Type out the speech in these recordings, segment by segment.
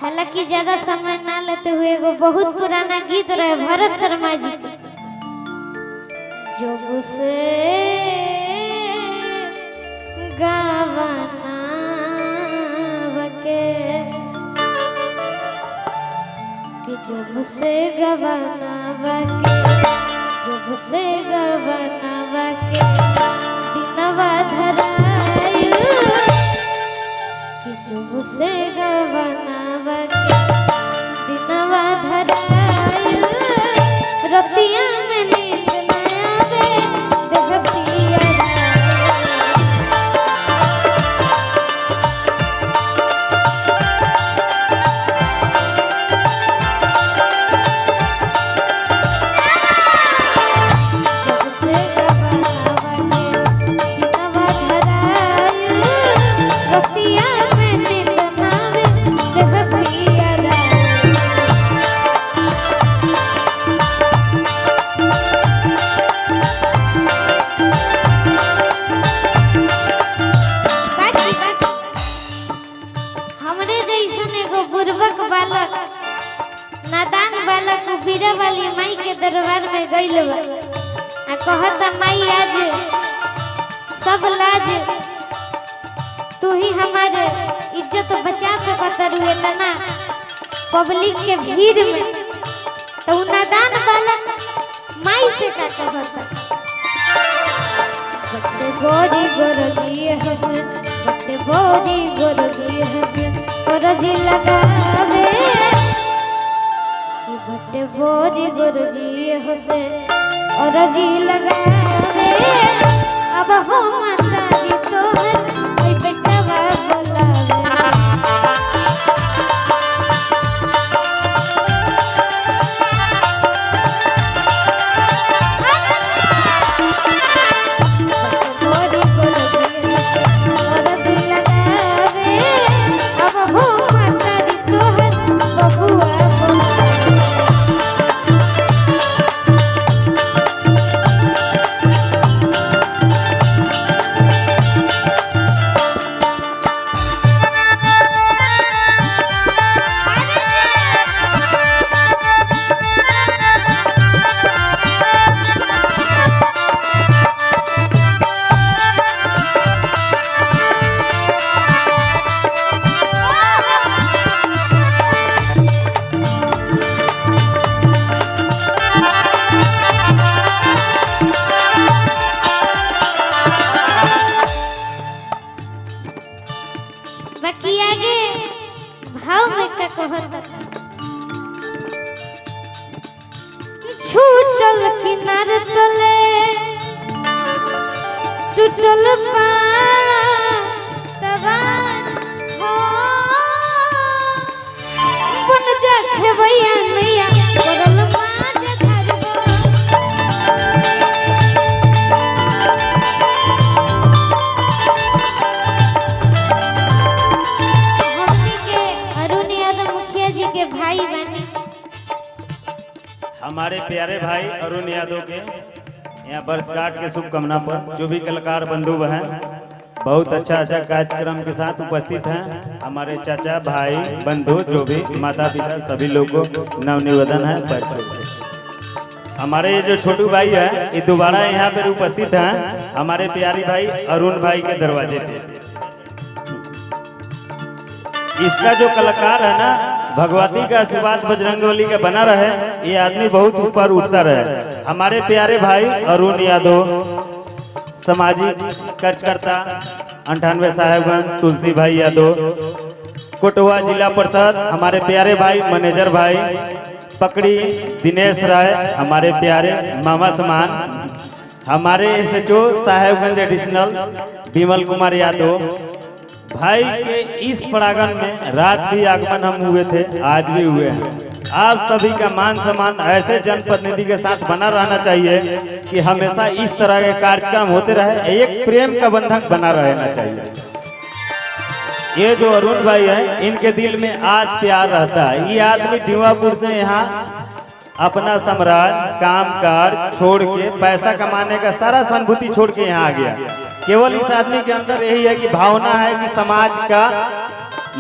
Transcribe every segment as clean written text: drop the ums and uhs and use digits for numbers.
हालांकि ज्यादा समय ना लेते हुए एगो बहुत पुराना गीत रहे भरत शर्मा जी के। जब से गवाना बके कि जब से गवाना बके जब से गवाना बके दिनवा धरायु कि जब से गवाना बके दिनवा धरायु रतिया में नींद न आवे देह पिया नादान बालक बीरा वाली माई के दरबार में गइल बा आ कहता माई आज सब लाज तू ही हमारे इज्जत बचा सकत रुए तना पब्लिक के भीड़ में। तो नादान बालक माई से का कहता बट्टे बोरी गोरजी हसन बट्टे बोरी गोरजी हसन गोरजी लगावे बट्टे बोरी गुरुजी हसे और जी लगावे अब हो माता जी तो है बेटवा बुलावे बोरी गुरुजी हसे और जी लगावे अब हो माता जी तो है बबुआ बाकी आगे भाव में का कहत छूटल किनार तले टूटल पातवान हो बन जा खेवैया मैया करल माज धरबो भाई बने हमारे प्यारे भाई अरुण यादव के यहाँ वर्षगांठ के शुभकामना पर जो भी कलाकार बंधु हैं बहुत अच्छा कार्यक्रम के साथ उपस्थित हैं। हमारे चाचा भाई बंधु जो भी माता पिता सभी लोगों को नवनिवेदन है। हमारे ये जो छोटू भाई है ये दोबारा यहाँ पर उपस्थित हैं हमारे प्यारे भाई अरुण भाई के दरवाजे पे। इसका जो कलाकार है ना भगवती का आशीर्वाद बजरंगबली का बना रहे ये आदमी बहुत ऊपर उठता रहे। हमारे प्यारे भाई अरुण यादव सामाजिक कार्यकर्ता 98 साहेबगंज तुलसी भाई यादव कोटवा जिला परिषद हमारे प्यारे भाई मैनेजर भाई पकड़ी दिनेश राय हमारे प्यारे मामा समान हमारे SHO साहेबगंज एडिशनल विमल कुमार यादव भाई के इस परागण में रात भी आगमन हम हुए थे आज भी हुए हैं। आप सभी का मान सम्मान ऐसे जनप्रतिनिधि के साथ बना रहना चाहिए कि हमेशा इस तरह के कार्यक्रम होते रहे एक प्रेम का बंधन बना रहना चाहिए। ये जो अरुण भाई है इनके दिल में आज प्यार रहता है। ये आदमी दीवापुर से यहाँ अपना सम्राट कामकाज छोड़ के पैसा कमाने का सारा सहानुभूति छोड़ के यहाँ आ गया। केवल इस आदमी के अंदर यही है कि भावना है कि समाज का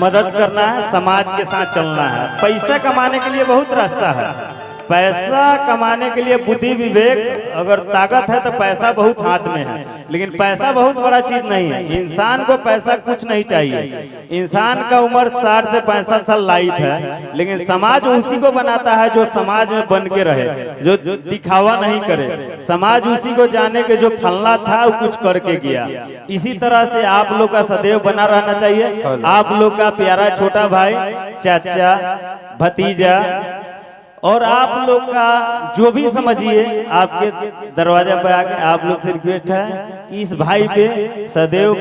मदद करना है, समाज के साथ चलना है। पैसा कमाने के लिए बहुत रास्ता है। पैसा कमाने के लिए बुद्धि विवेक अगर ताकत है तो पैसा बहुत हाथ में है, लेकिन पैसा बहुत बड़ा चीज नहीं है। इंसान को पैसा कुछ नहीं चाहिए। इंसान का उम्र 60 से 65 साल लाइफ है, लेकिन समाज उसी को बनाता है जो समाज में बन के रहे, जो दिखावा नहीं करे। समाज उसी को जाने के जो फलना था वो कुछ करके गया। इसी तरह से आप लोग का सदैव बना रहना चाहिए। आप लोग का प्यारा छोटा भाई, चाचा, भतीजा और आप लोग का जो भी समझिए, आपके दरवाजे पर आके आप लोग से रिक्वेस्ट है कि इस भाई पे सदैव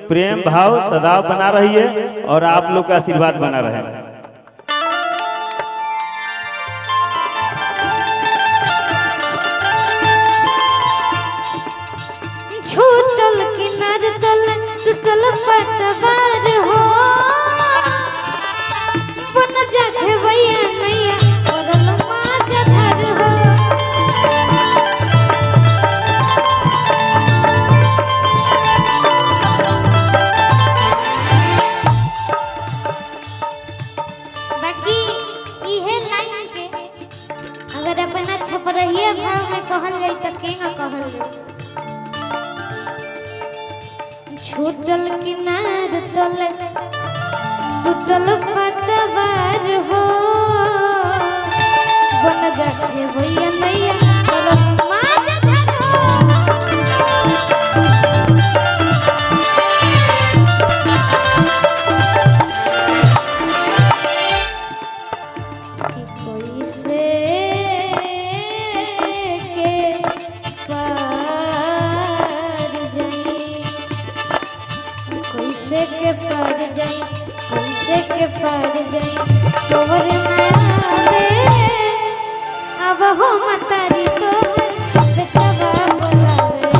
प्रेम भाव सदा बना रहिए और आप लोग का आशीर्वाद बना रहे। छूटल किनार तल टूटल पतवार हो, बन जाके भैया नैया पड़ल माझधर हो। बाकी इहे लाइन के अगर अपना छपरहिया भाव में कहल जाए तो केंगा कहल जाए। छूटल किनार तल टूटल पतवार हो, बन जाके भैया नैया पड़ल माझधर हो। कोई से के पार जाई, कैसे के पार जाई, कैसे के पार जाई, तोहर नावे अब हो मतारी तोहर बेटवा बोलावे।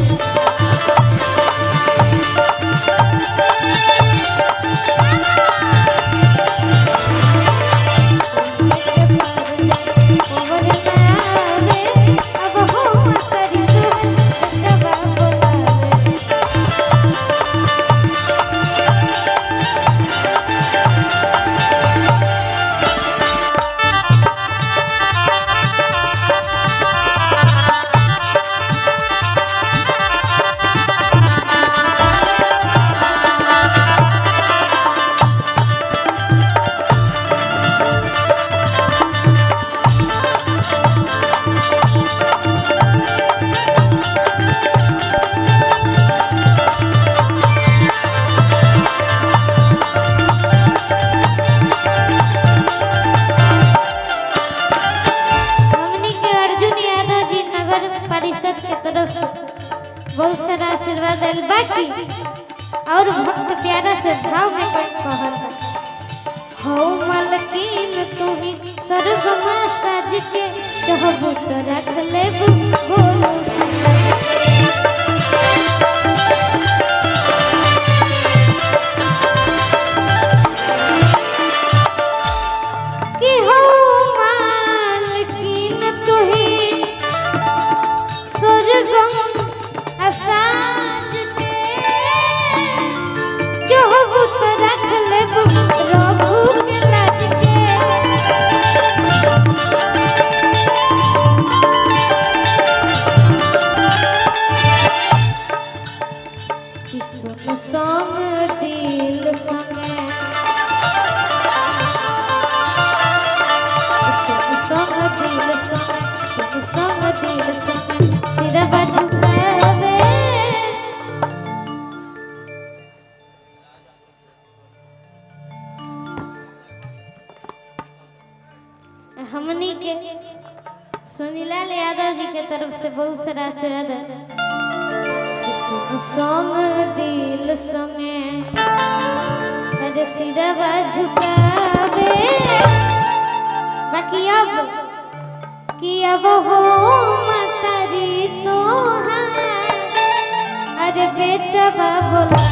तोहर नावे अब हो मतारी तोहर बेटवा बोलावे। बहुत सारा आशीर्वाद आयल बाकी और भक्त प्यारा से भाव में कहल हो। मलकीन तुम्ही सरगमा साज के चाहबू तो रख लेबू बोलू कि हो मालकीन तुही सरगम साज के चाहबू तो रख लेबू रघु के लाज के। संग दिल संगे संग दिल संग सिरवा झुकावे हमनी के सुनीलाल यादव जी के तरफ से बहुत सारा आशीर्वाद संग दिल संगे अरे सिरवा झुकावे। बाकी अब हो मतारी तो अरे बेटा बोला